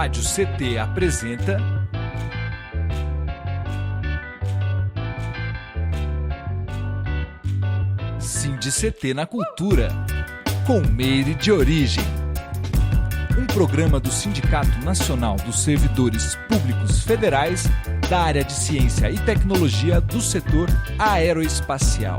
Rádio CT apresenta SindiCT na Cultura, com Meire de Origem. Um programa do Sindicato Nacional dos Servidores Públicos Federais da área de Ciência e Tecnologia do setor aeroespacial.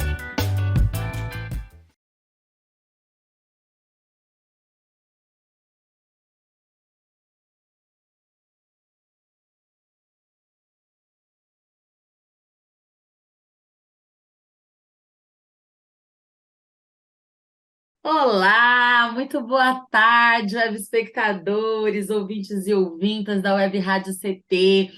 Olá, muito boa tarde, web espectadores, ouvintes e ouvintas da Web Rádio CT.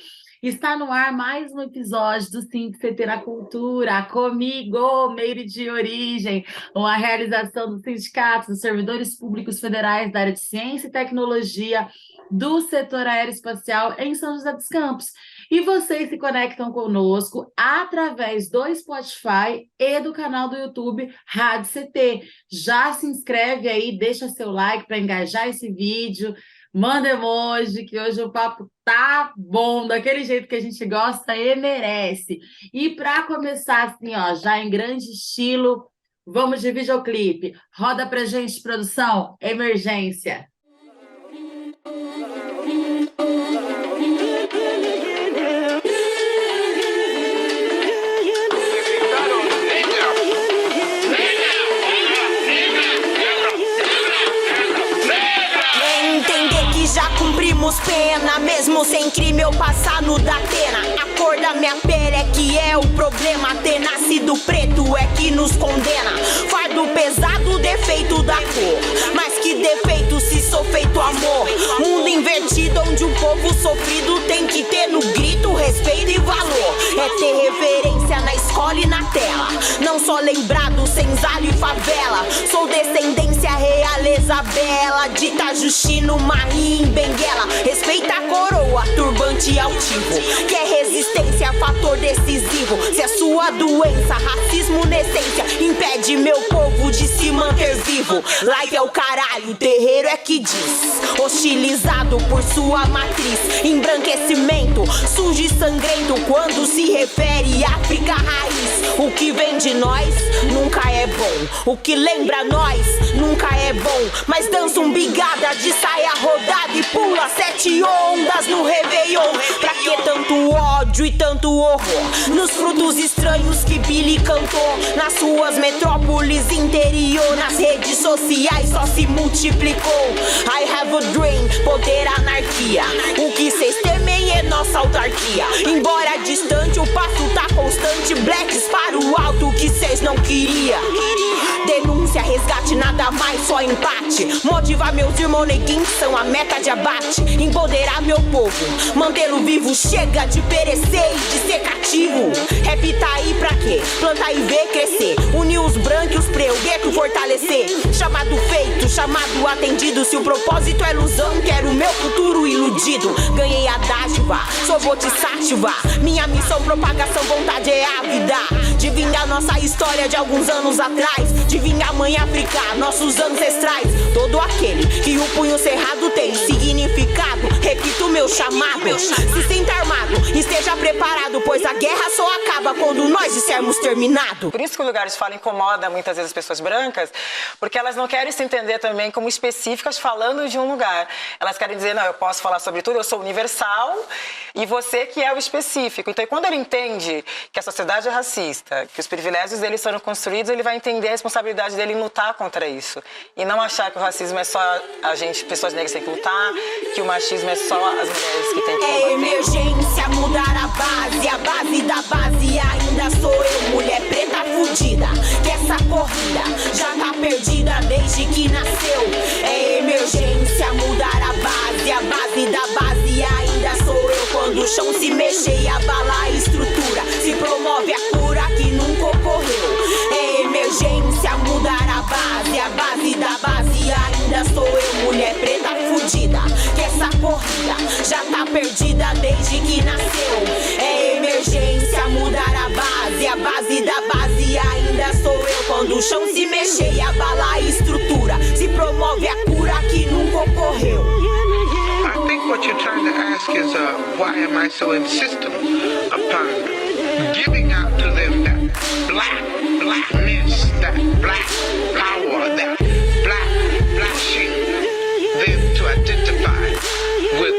Está no ar mais um episódio do SindiCT na Cultura, comigo, Meire de Origem, uma realização do Sindicato dos Servidores Públicos Federais da área de Ciência e Tecnologia do setor aeroespacial em São José dos Campos. E vocês se conectam conosco através do Spotify e do canal do YouTube Rádio CT. Já se inscreve aí, deixa seu like para engajar esse vídeo, manda emoji, que hoje o papo tá bom, daquele jeito que a gente gosta e merece. E para começar assim, ó, já em grande estilo, vamos de videoclipe. Roda pra gente, produção, emergência. Pena, mesmo sem crime eu passar no Datena. A cor da minha pele é que é o problema. Ter nascido preto é que nos condena. Fardo pesado, defeito da cor. Mas que defeito se sou feito amor. Mundo invertido onde o povo sofrido tem que ter no grito respeito e valor. É ter reverência na escola e na tela. Não só lembrado, senzala e favela. Sou descendência realeza bela de Itajustino, Marim, Benguela. Respeita a coroa, turbante altivo. Quer resistência, fator decisivo. Se a sua doença, racismo na essência, impede meu povo de se manter vivo. Live é o caralho, terreiro é que diz. Hostilizado por sua matriz. Embranquecimento, sujo e sangrento quando se refere à África raiz. O que vem de nós nunca é bom. O que lembra nós nunca é bom. Mas dança um bigada de saia rodada e pula 7 ondas no Réveillon. Pra que tanto ódio e tanto horror? Nos frutos estranhos que Billy cantou. Nas ruas, metrópoles, interior. Nas redes sociais só se multiplicou. I have a dream, poder, anarquia. O que cês temem é nossa autarquia. Embora distante, o passo tá constante. Blacks para o alto que cês não queria. Denúncia, resgate, nada mais, só empate. Motivar meus irmãos neguinhos são a meta de abate. Empoderar meu povo, mantê-lo vivo. Chega de perecer e de ser cativo. Rap tá aí pra quê? Plantar e ver crescer. Unir os brancos pra o gueto fortalecer. Chamado feito, chamado atendido. Se o propósito é ilusão, quero meu futuro iludido. Ganhei a dádiva, sou bodhisattva. Minha missão, propagação, vontade é ávida. De vingar nossa história de alguns anos atrás. De vingar a mãe África, nossos ancestrais. Todo aquele que o punho cerrado tem significado. Repito meu chamado. Se sinta armado, esteja preparado, pois a guerra só acaba quando nós dissermos terminado. Por isso que o lugar de fala incomoda muitas vezes as pessoas brancas, porque elas não querem se entender também como específicas falando de um lugar. Elas querem dizer, não, eu posso falar sobre tudo, eu sou universal e você que é o específico. Então, quando ele entende que a sociedade é racista, que os privilégios dele foram construídos, ele vai entender a responsabilidade dele em lutar contra isso. E não achar que o racismo é só a gente, pessoas negras que tem que lutar, que o machismo é só as mulheres que tem que combater. É emergência, mudar a base da base ainda sou eu, mulher preta fudida. Que essa corrida já tá perdida desde que nasceu. É emergência, mudar a base da base ainda sou eu. Quando o chão se mexer e abalar a estrutura, se promove a cura que nunca ocorreu. É emergência, mudar a base da base ainda sou eu, mulher preta fudida. Que essa corrida já tá perdida desde que nasceu. É emergência, mudar a base da base ainda sou eu. Quando o chão se mexer e abalar a estrutura, se promove a cura que nunca ocorreu. I think what you're is why am I so insistent upon giving out to them that blackness, that black power, that flashing them to identify with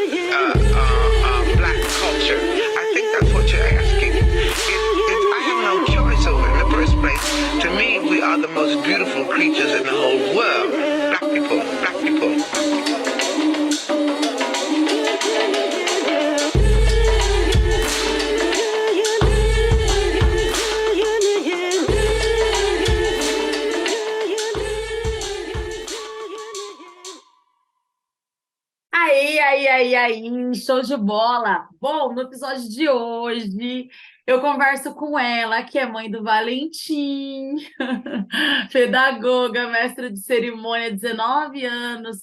black culture. I think that's what you're asking. I have no choice over it. In the first place, to me, we are the most beautiful creatures in the whole world. Black people, black people. Aí, show de bola! Bom, no episódio de hoje, eu converso com ela, que é mãe do Valentim, pedagoga, mestra de cerimônia, 19 anos,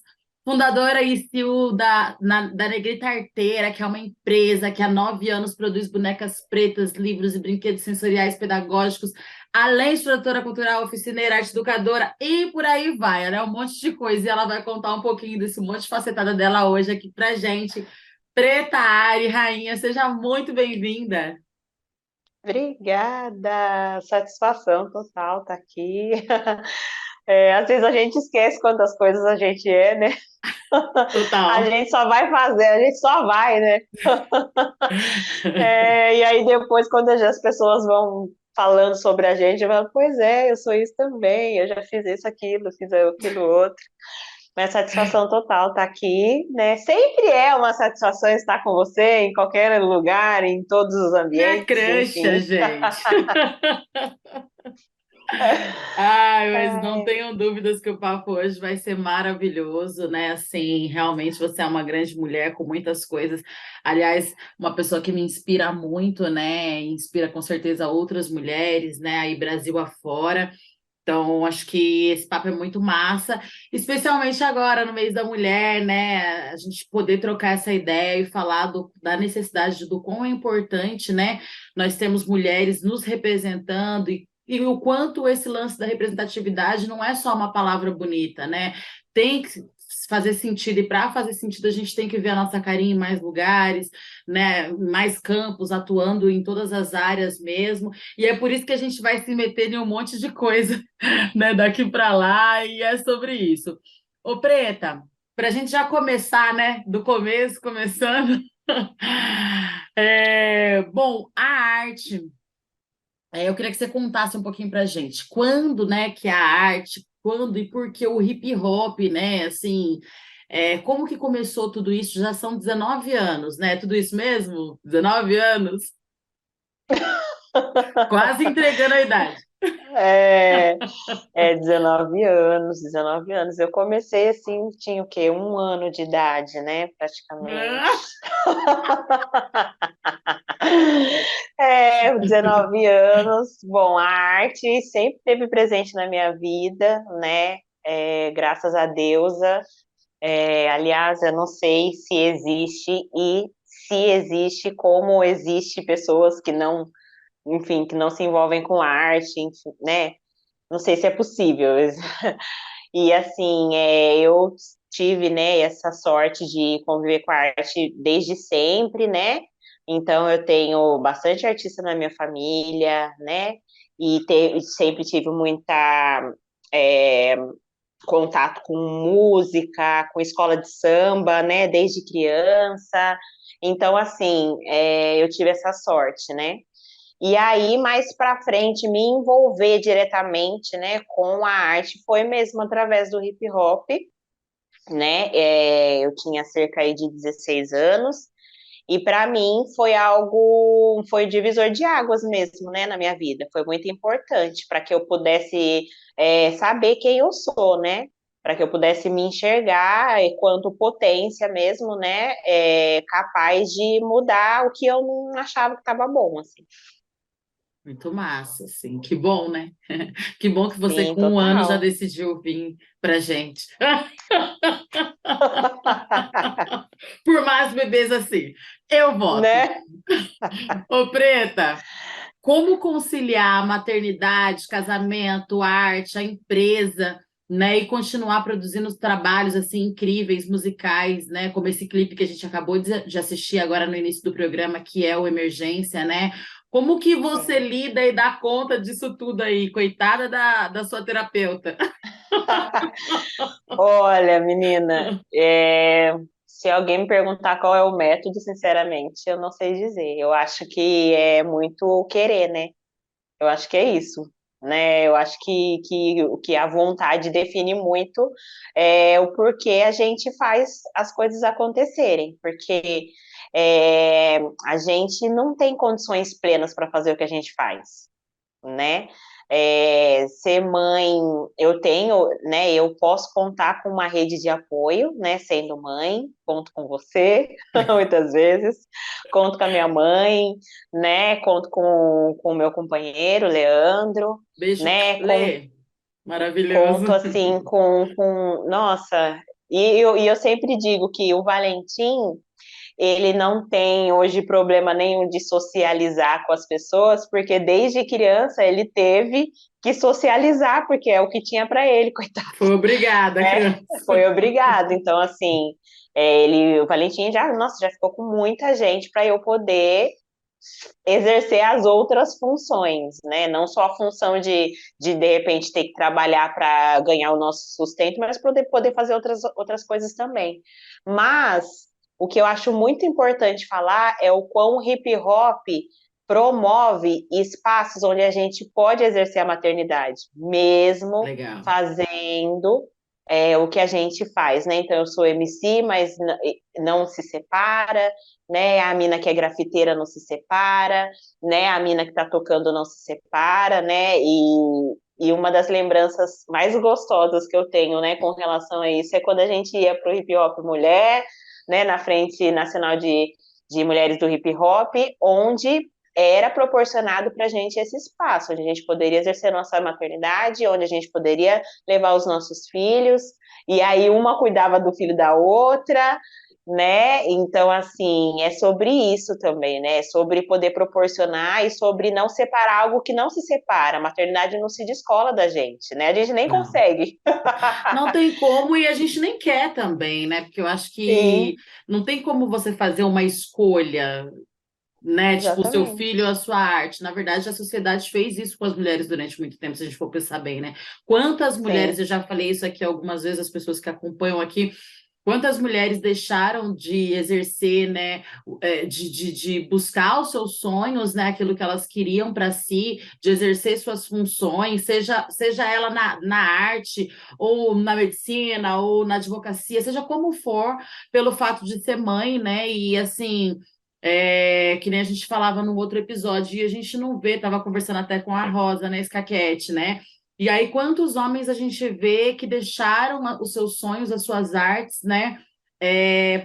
fundadora e CEO da Negrita Arteira, que é uma empresa que há 9 anos produz bonecas pretas, livros e brinquedos sensoriais pedagógicos, além de produtora cultural, oficineira, arte educadora e por aí vai, né? Um monte de coisa. E ela vai contar um pouquinho desse monte de facetada dela hoje aqui pra gente. Preta Ari, rainha, seja muito bem-vinda. Obrigada, satisfação total estar aqui. Às vezes a gente esquece quantas coisas a gente é, né? Total. A gente só vai fazer, a gente só vai, né? E aí depois, quando as pessoas vão falando sobre a gente, eu falo, pois é, eu sou isso também, eu já fiz isso, aquilo, fiz aquilo outro. Mas satisfação total estar aqui, né? Sempre é uma satisfação estar com você em qualquer lugar, em todos os ambientes. Minha crucha, gente. Ai, mas não tenham dúvidas que o papo hoje vai ser maravilhoso, né? Assim, realmente você é uma grande mulher com muitas coisas. Aliás, uma pessoa que me inspira muito, né? Inspira com certeza outras mulheres, né? Aí Brasil afora. Então, acho que esse papo é muito massa, especialmente agora, no mês da mulher, né? A gente poder trocar essa ideia e falar da necessidade do quão é importante, né? Nós temos mulheres nos representando e o quanto esse lance da representatividade não é só uma palavra bonita, né? Tem que fazer sentido, e para fazer sentido a gente tem que ver a nossa carinha em mais lugares, né? Mais campos, atuando em todas as áreas mesmo, e é por isso que a gente vai se meter em um monte de coisa, né? Daqui para lá, e é sobre isso. Ô Preta, para a gente já começar, né? Do começo, começando. Bom, a arte... eu queria que você contasse um pouquinho para a gente quando, né, que a arte, quando e por que o hip hop, né, assim, como que começou tudo isso? Já são 19 anos, né? Tudo isso mesmo? 19 anos? Quase entregando a idade. 19 anos. Eu comecei assim, tinha o quê? 1 ano de idade, né? Praticamente. 19 anos. Bom, a arte sempre esteve presente na minha vida, né? Graças a deusa. Aliás, eu não sei se existe e se existe, como existe pessoas que não, enfim, que não se envolvem com arte, enfim, né? Não sei se é possível. E assim, eu tive, né, essa sorte de conviver com a arte desde sempre, né? Então eu tenho bastante artista na minha família, né? E sempre tive muita contato com música, com escola de samba, né? Desde criança. Então, assim, eu tive essa sorte, né? E aí, mais para frente, me envolver diretamente, né, com a arte foi mesmo através do hip hop, né? Eu tinha cerca aí de 16 anos e para mim foi divisor de águas mesmo, né, na minha vida. Foi muito importante para que eu pudesse saber quem eu sou, né? Para que eu pudesse me enxergar enquanto potência mesmo, né? Capaz de mudar o que eu não achava que estava bom, assim. Muito massa, assim. Que bom, né? Que bom que você, Sim, com 1 ano, já total. decidiu vir pra gente. Por mais bebês assim. Eu voto. Né? Ô, Preta, como conciliar a maternidade, casamento, arte, a empresa, né, e continuar produzindo os trabalhos assim incríveis, musicais, né, como esse clipe que a gente acabou de assistir agora no início do programa, que é o Emergência, né? Como que você lida e dá conta disso tudo aí? Coitada da sua terapeuta. Olha, menina, se alguém me perguntar qual é o método, sinceramente, eu não sei dizer. Eu acho que é muito querer, né? Eu acho que é isso, né? Eu acho que a vontade define muito o porquê a gente faz as coisas acontecerem, porque a gente não tem condições plenas para fazer o que a gente faz, né? Ser mãe, eu tenho, né? Eu posso contar com uma rede de apoio, né? Sendo mãe, conto com você, muitas vezes, conto com a minha mãe, né? Conto com o meu companheiro, Leandro, Beijo, né? Lê. Maravilhoso. Conto assim nossa, e eu sempre digo que o Valentim ele não tem hoje problema nenhum de socializar com as pessoas, porque desde criança ele teve que socializar, porque é o que tinha para ele, coitado, Foi obrigada, né? criança. Foi obrigado. Então, assim, o Valentim já ficou com muita gente para eu poder exercer as outras funções, né? Não só a função de repente ter que trabalhar para ganhar o nosso sustento, mas poder fazer outras coisas também. Mas o que eu acho muito importante falar é o quão o hip hop promove espaços onde a gente pode exercer a maternidade, mesmo Legal. fazendo o que a gente faz, né? Então eu sou MC, mas não se separa, né? A mina que é grafiteira não se separa, né? A mina que tá tocando não se separa, né? E uma das lembranças mais gostosas que eu tenho, né, com relação a isso é quando a gente ia pro hip hop mulher, né, na Frente Nacional de Mulheres do Hip Hop, onde era proporcionado para a gente esse espaço, onde a gente poderia exercer nossa maternidade, onde a gente poderia levar os nossos filhos, e aí uma cuidava do filho da outra, né? Então, assim, é sobre isso também, né? É sobre poder proporcionar e sobre não separar algo que não se separa. A maternidade não se descola da gente, né? A gente nem Não. consegue. Não tem como e a gente nem quer também, né? Porque eu acho que Sim, não tem como você fazer uma escolha, né? Tipo, o seu exatamente. filho ou a sua arte. Na verdade, a sociedade fez isso com as mulheres durante muito tempo, se a gente for pensar bem, né? Quantas mulheres, Sim, eu já falei isso aqui algumas vezes, as pessoas que acompanham aqui, quantas mulheres deixaram de exercer, né, de buscar os seus sonhos, né, aquilo que elas queriam para si, de exercer suas funções, seja ela na arte, ou na medicina, ou na advocacia, seja como for, pelo fato de ser mãe, né, e assim. Que nem a gente falava no outro episódio, e a gente não vê, estava conversando até com a Rosa, né, Escaquete, né? E aí, quantos homens a gente vê que deixaram os seus sonhos, as suas artes, né?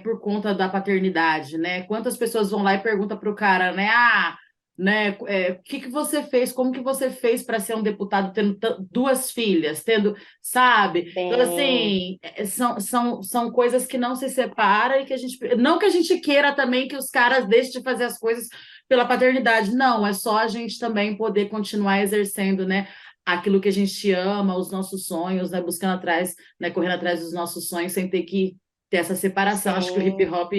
Por conta da paternidade, né? Quantas pessoas vão lá e perguntam para o cara, né? O que que você fez? Como que você fez para ser um deputado tendo duas filhas, tendo, sabe? Então, sim, assim, são coisas que não se separam e que a gente. Não que a gente queira também que os caras deixem de fazer as coisas pela paternidade, não, é só a gente também poder continuar exercendo, né? Aquilo que a gente ama, os nossos sonhos, né? Buscando atrás, né? Correndo atrás dos nossos sonhos sem ter que ter essa separação. Acho que o hip sim, hop,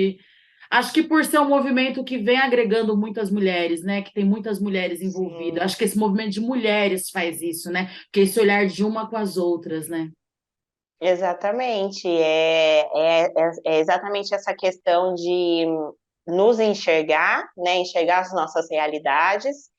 acho que por ser um movimento que vem agregando muitas mulheres, né? Que tem muitas mulheres envolvidas. sim. Acho que esse movimento de mulheres faz isso, né? Que é esse olhar de uma com as outras, né? Exatamente, é exatamente essa questão de nos enxergar, né, enxergar as nossas realidades,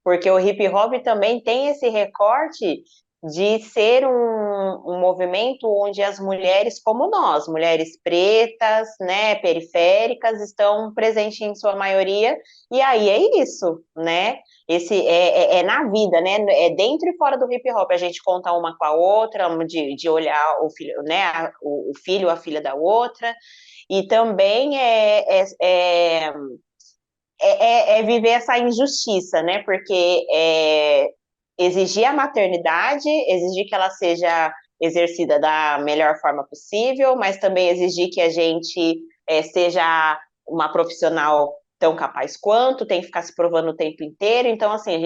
porque o hip hop também tem esse recorte de ser um movimento onde as mulheres como nós, mulheres pretas, né, periféricas, estão presentes em sua maioria, e aí é isso, né? Esse é na vida, né? É dentro e fora do hip hop. A gente conta uma com a outra, de olhar o filho, né? O filho, a filha da outra, e também viver essa injustiça, né? Porque exigir a maternidade, exigir que ela seja exercida da melhor forma possível, mas também exigir que a gente seja uma profissional tão capaz quanto, tem que ficar se provando o tempo inteiro. Então, assim, a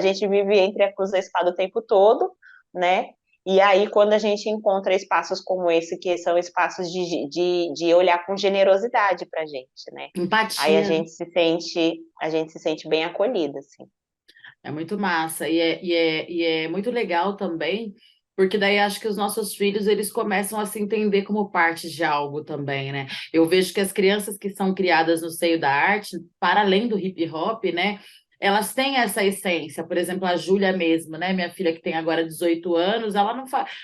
gente vive entre a cruz da espada o tempo todo, né? E aí, quando a gente encontra espaços como esse, que são espaços de olhar com generosidade para a gente, né? Aí Empatia, né? a gente se sente bem acolhida, assim. É muito massa e é muito legal também, porque daí acho que os nossos filhos eles começam a se entender como parte de algo também, né? Eu vejo que as crianças que são criadas no seio da arte, para além do hip hop, né? Elas têm essa essência, por exemplo, a Júlia mesmo, né? Minha filha que tem agora 18 anos, ela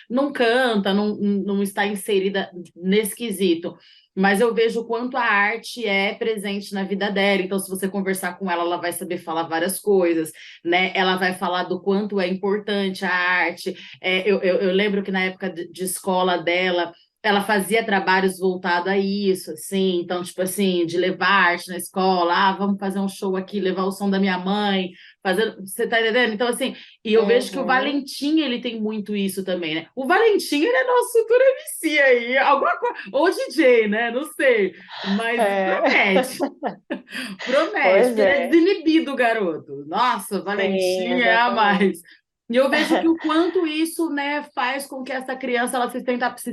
não canta, não está inserida nesse quesito. Mas eu vejo o quanto a arte é presente na vida dela. Então, se você conversar com ela, ela vai saber falar várias coisas, né? Ela vai falar do quanto é importante a arte. Eu lembro que na época de escola dela, ela fazia trabalhos voltados a isso, assim. Então, tipo assim, de levar arte na escola, vamos fazer um show aqui, levar o som da minha mãe, fazer, você tá entendendo? Então, assim, e eu vejo que o Uhum. Valentim, ele tem muito isso também, né? O Valentim, ele é nosso futuro MC aí, alguma coisa, ou DJ, né? Não sei, mas É. promete. Promete, Pois porque ele é é, desinibido, garoto. Nossa, sim, Valentim é a exatamente. mais. E eu vejo que o quanto isso, né, faz com que essa criança ela se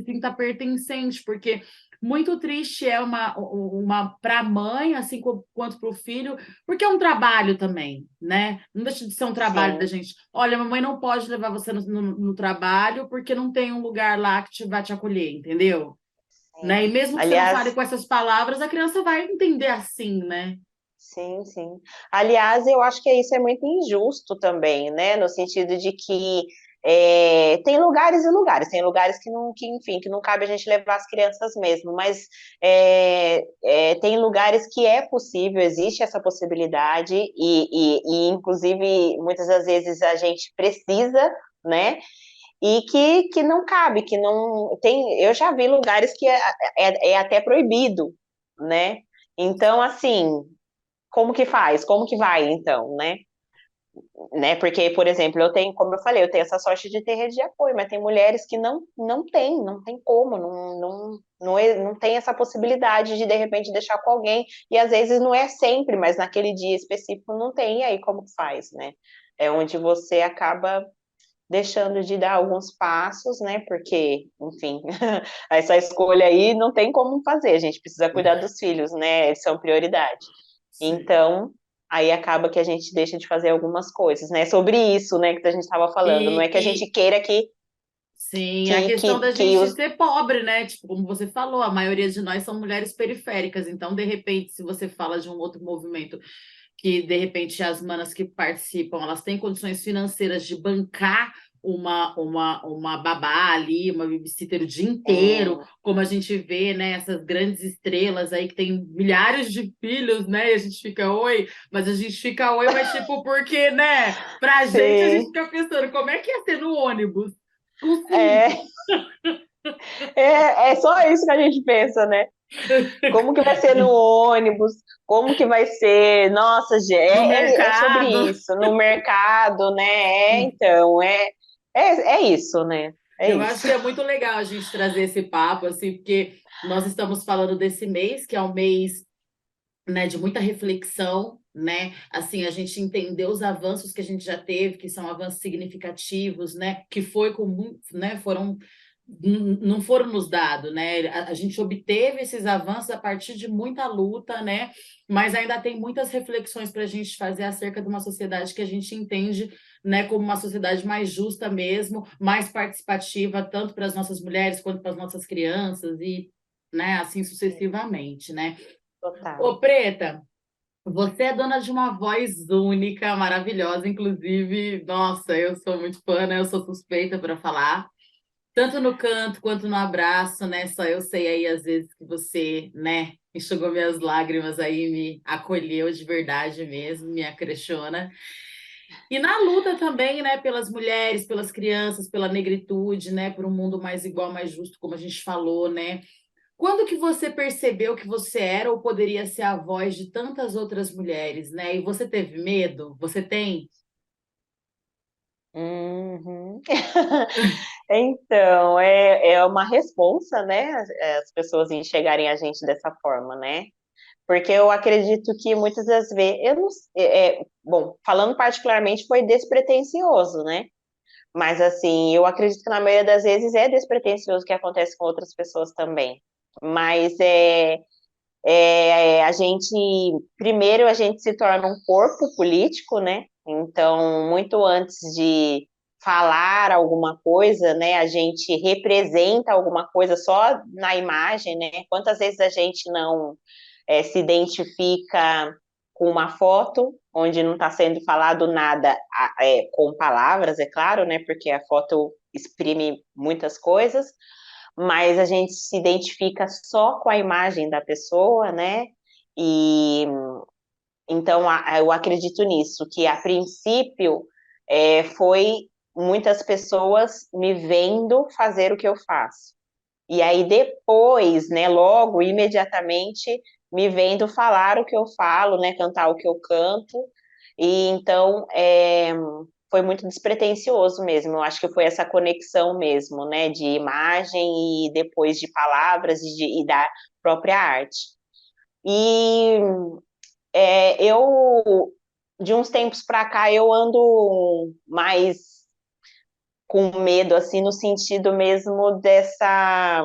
sinta pertencente, porque muito triste é uma para a mãe, assim quanto para o filho, porque é um trabalho também, né? Não deixa de ser um trabalho da Sim, gente. Olha, a mamãe não pode levar você no trabalho porque não tem um lugar lá que vai te acolher, entendeu? Né? sim. E mesmo que você não fale Aliás, com essas palavras, a criança vai entender assim, né? sim, sim. Aliás, eu acho que isso é muito injusto também, né? No sentido de que tem lugares e lugares, tem lugares que não, que, enfim, que não cabe a gente levar as crianças mesmo, mas tem lugares que é possível, existe essa possibilidade, inclusive, muitas das vezes a gente precisa, né? E que não cabe, que não tem. Eu já vi lugares que é até proibido, né? Então, assim, como que faz? Como que vai, então, né? Porque, por exemplo, eu tenho, como eu falei, eu tenho essa sorte de ter rede de apoio, mas tem mulheres que não tem como, não tem essa possibilidade de repente deixar com alguém, e às vezes não é sempre, mas naquele dia específico não tem, e aí como que faz, né? É onde você acaba deixando de dar alguns passos, né? Porque, enfim, essa escolha aí não tem como fazer, a gente precisa cuidar dos filhos, né? Eles são prioridade. Sim. Então, aí acaba que a gente deixa de fazer algumas coisas, né? Sobre isso, né, que a gente estava falando. Não é E, que a gente e queira sim, a questão da que gente os. ser pobre, né? Tipo, como você falou, a maioria de nós são mulheres periféricas. Então, de repente, se você fala de um outro movimento que, de repente, as manas que participam, elas têm condições financeiras de bancar uma babá ali, uma babysitter o dia inteiro, Sim, como a gente vê, né? Essas grandes estrelas aí que têm milhares de filhos, né? E a gente fica, oi, mas a gente fica, oi, mas tipo, porque, né? Pra gente, a gente sim. fica pensando, como é que ia ser no ônibus? Com cinco. É, é só isso que a gente pensa, né? Como que vai ser no ônibus? Como que vai ser? Nossa, No é sobre mercado. isso, no mercado, né? Então, é isso, né? É Eu acho isso. que é muito legal a gente trazer esse papo, assim, porque nós estamos falando desse mês, que é um mês, né, de muita reflexão, né? Assim, a gente entender os avanços que a gente já teve, que são avanços significativos, né? Que foi com, né? Não foram nos dados, né? A gente obteve esses avanços a partir de muita luta, né? Mas ainda tem muitas reflexões para a gente fazer acerca de uma sociedade que a gente entende, né, como uma sociedade mais justa mesmo, mais participativa, tanto para as nossas mulheres quanto para as nossas crianças e, né, assim sucessivamente, né? Total. Ô, Preta, você é dona de uma voz única, maravilhosa, inclusive, nossa, eu sou muito fã, né? Eu sou suspeita para falar, tanto no canto quanto no abraço, né? Só eu sei aí, às vezes, que você, né, enxugou minhas lágrimas aí, me acolheu de verdade mesmo, minha crechona. E na luta também, né, pelas mulheres, pelas crianças, pela negritude, né, por um mundo mais igual, mais justo, como a gente falou, né? Quando que você percebeu que você era ou poderia ser a voz de tantas outras mulheres, né? E você teve medo? Você tem? Uhum. Então, é uma responsa, né? As pessoas enxergarem a gente dessa forma, né? Porque eu acredito que muitas das vezes, eu não, bom, falando particularmente, foi despretensioso, né? Mas, assim, eu acredito que na maioria das vezes é despretensioso que acontece com outras pessoas também. Mas a gente, primeiro a gente se torna um corpo político, né? Então, muito antes de falar alguma coisa, né, a gente representa alguma coisa só na imagem, né? Quantas vezes a gente não se identifica com uma foto onde não está sendo falado nada com palavras, é claro, né? Porque a foto exprime muitas coisas, mas a gente se identifica só com a imagem da pessoa, né? E então eu acredito nisso, que a princípio foi muitas pessoas me vendo fazer o que eu faço. E aí depois, né, logo, imediatamente, me vendo falar o que eu falo, né, cantar o que eu canto. E então foi muito despretensioso mesmo. Eu acho que foi essa conexão mesmo, né, de imagem e depois de palavras e da própria arte. E eu, de uns tempos para cá, eu ando mais com medo, assim, no sentido mesmo dessa.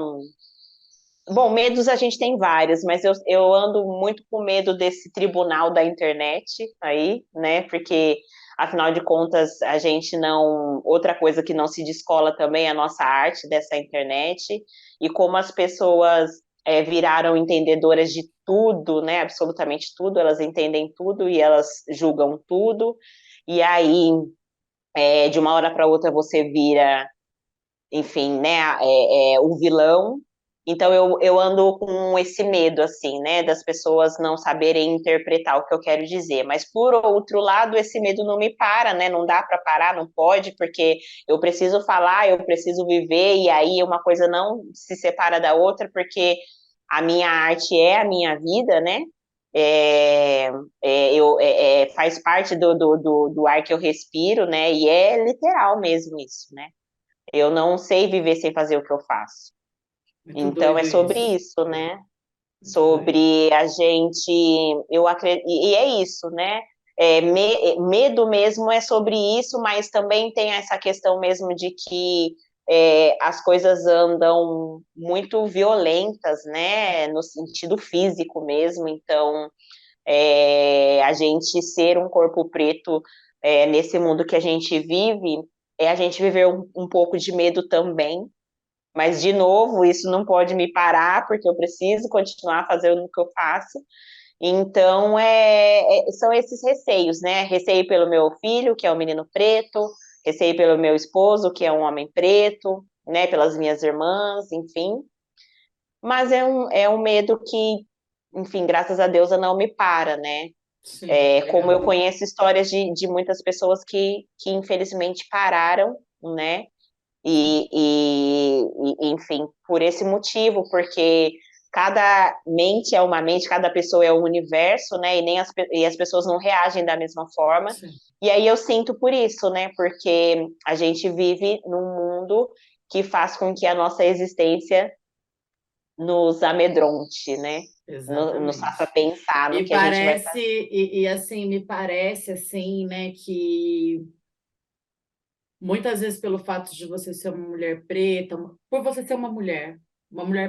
Bom, medos a gente tem vários, mas eu ando muito com medo desse tribunal da internet aí, né? Porque, afinal de contas, a gente não. Outra coisa que não se descola também é a nossa arte dessa internet, e como as pessoas viraram entendedoras de tudo, né? Absolutamente tudo, elas entendem tudo e elas julgam tudo, e aí, de uma hora para outra, você vira, enfim, né, o vilão. Então eu ando com esse medo, assim, né, das pessoas não saberem interpretar o que eu quero dizer. Mas, por outro lado, esse medo não me para, né, não dá para parar, não pode, porque eu preciso falar, eu preciso viver, e aí uma coisa não se separa da outra, porque a minha arte é a minha vida, né, faz parte do ar que eu respiro, né, e é literal mesmo isso, né. Eu não sei viver sem fazer o que eu faço. Muito Então, é doido sobre isso. isso, né? Muito doido. Sobre a gente, eu acredito, e é isso, né? Medo mesmo é sobre isso, mas também tem essa questão mesmo de que as coisas andam muito violentas, né? No sentido físico mesmo. Então, a gente ser um corpo preto nesse mundo que a gente vive, a gente viver um pouco de medo também, mas, de novo, isso não pode me parar, porque eu preciso continuar fazendo o que eu faço. Então, são esses receios, né? Receio pelo meu filho, que é um menino preto, receio pelo meu esposo, que é um homem preto, né? Pelas minhas irmãs, enfim. Mas é um medo que, enfim, graças a Deus, não me para, né? Sim, Como eu legal. conheço histórias de muitas pessoas que infelizmente pararam, né? Enfim, por esse motivo, porque cada mente é uma mente, cada pessoa é um universo, né? E as pessoas não reagem da mesma forma. Sim. E aí eu sinto por isso, né? Porque a gente vive num mundo que faz com que a nossa existência nos amedronte, né? Nos faça Exatamente. pensar no E que a gente vai parece, fazer. assim, me parece assim, né, que muitas vezes pelo fato de você ser uma mulher preta, por você ser uma mulher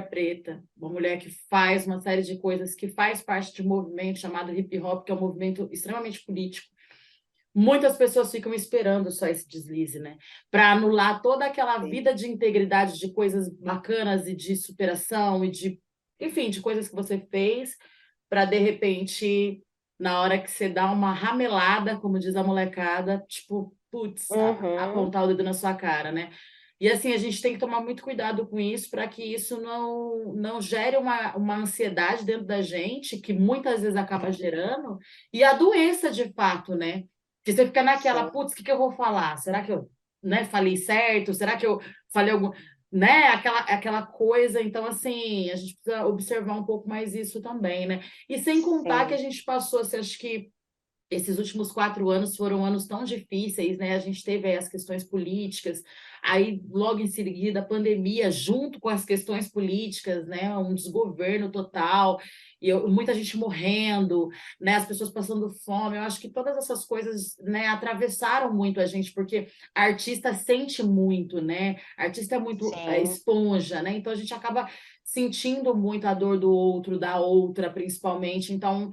preta, uma mulher que faz uma série de coisas, que faz parte de um movimento chamado hip hop, que é um movimento extremamente político. Muitas pessoas ficam esperando só esse deslize, né? Para anular toda aquela vida de integridade, de coisas bacanas e de superação e de, enfim, de coisas que você fez, para de repente, na hora que você dá uma ramelada, como diz a molecada, tipo, putz, Uhum, apontar o dedo na sua cara, né? E assim, a gente tem que tomar muito cuidado com isso para que isso não gere uma ansiedade dentro da gente, que muitas vezes acaba gerando, e a doença de fato, né? Porque você fica naquela, sim. putz, o que eu vou falar? Será que eu, né, falei certo? Será que eu falei algum, né? Aquela coisa. Então, assim, a gente precisa observar um pouco mais isso também, né? E sem contar que a Sim. gente passou, assim, acho que esses últimos 4 anos foram anos tão difíceis, né? A gente teve aí as questões políticas, aí logo em seguida a pandemia, junto com as questões políticas, né? Um desgoverno total, muita gente morrendo, né? As pessoas passando fome. Eu acho que todas essas coisas, né, atravessaram muito a gente, porque a artista sente muito, né? A artista é muito Sim. esponja, né? Então a gente acaba sentindo muito a dor do outro, da outra, principalmente. Então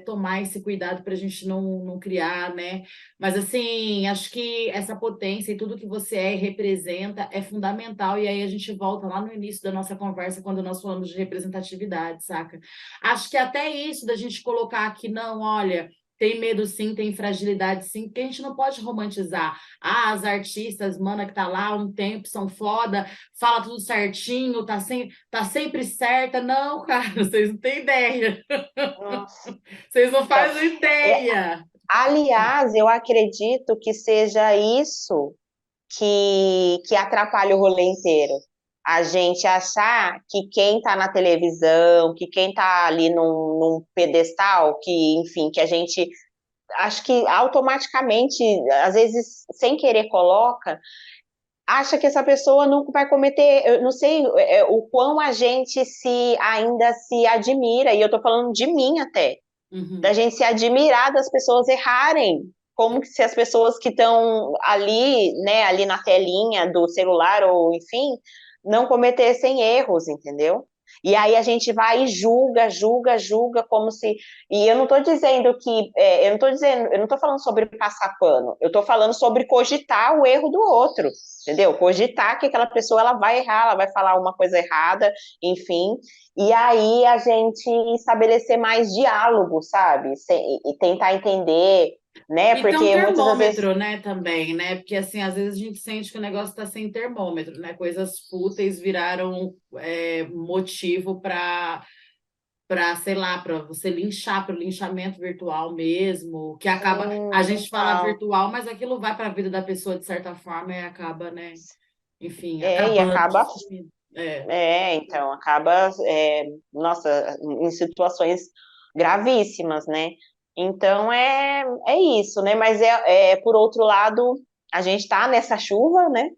tomar esse cuidado para a gente não criar, né? Mas assim, acho que essa potência e tudo que você é e representa é fundamental. E aí a gente volta lá no início da nossa conversa, quando nós falamos de representatividade, saca? Acho que até isso da gente colocar aqui, não, olha. Tem medo sim, tem fragilidade sim, porque a gente não pode romantizar. Ah, as artistas, mana, que tá lá há um tempo, são foda, fala tudo certinho, tá sempre certa. Não, cara, vocês não têm ideia. Nossa. Vocês não Então, fazem é, ideia. aliás, eu acredito que seja isso que atrapalha o rolê inteiro. A gente achar que quem está na televisão, que quem está ali num pedestal, que, enfim, que a gente acho que automaticamente, às vezes, sem querer, coloca, acha que essa pessoa não vai cometer, eu não sei o quão a gente se ainda se admira, e eu tô falando de mim até, da Uhum. gente se admirar das pessoas errarem, como que se as pessoas que estão ali, né, ali na telinha do celular ou enfim, não cometessem erros, entendeu? E aí a gente vai e julga, julga, julga, como se. E eu não estou dizendo que. Eu não estou dizendo, eu não estou falando sobre passar pano, eu estou falando sobre cogitar o erro do outro, entendeu? Cogitar que aquela pessoa ela vai errar, ela vai falar uma coisa errada, enfim. E aí a gente estabelecer mais diálogo, sabe? E tentar entender, né? E tem um Porque muitas das vezes. termômetro, né, também, né? Porque assim, às vezes a gente sente que o negócio está sem termômetro, né? Coisas fúteis viraram motivo sei lá, para você linchar, para o linchamento virtual mesmo, que acaba, a gente fala Total. virtual, mas aquilo vai para a vida da pessoa de certa forma e acaba, né? Enfim, E acabando, acaba. sumindo. É. Então, acaba, nossa, em situações gravíssimas, né? Então, é isso, né? Mas, por outro lado, a gente tá nessa chuva, né?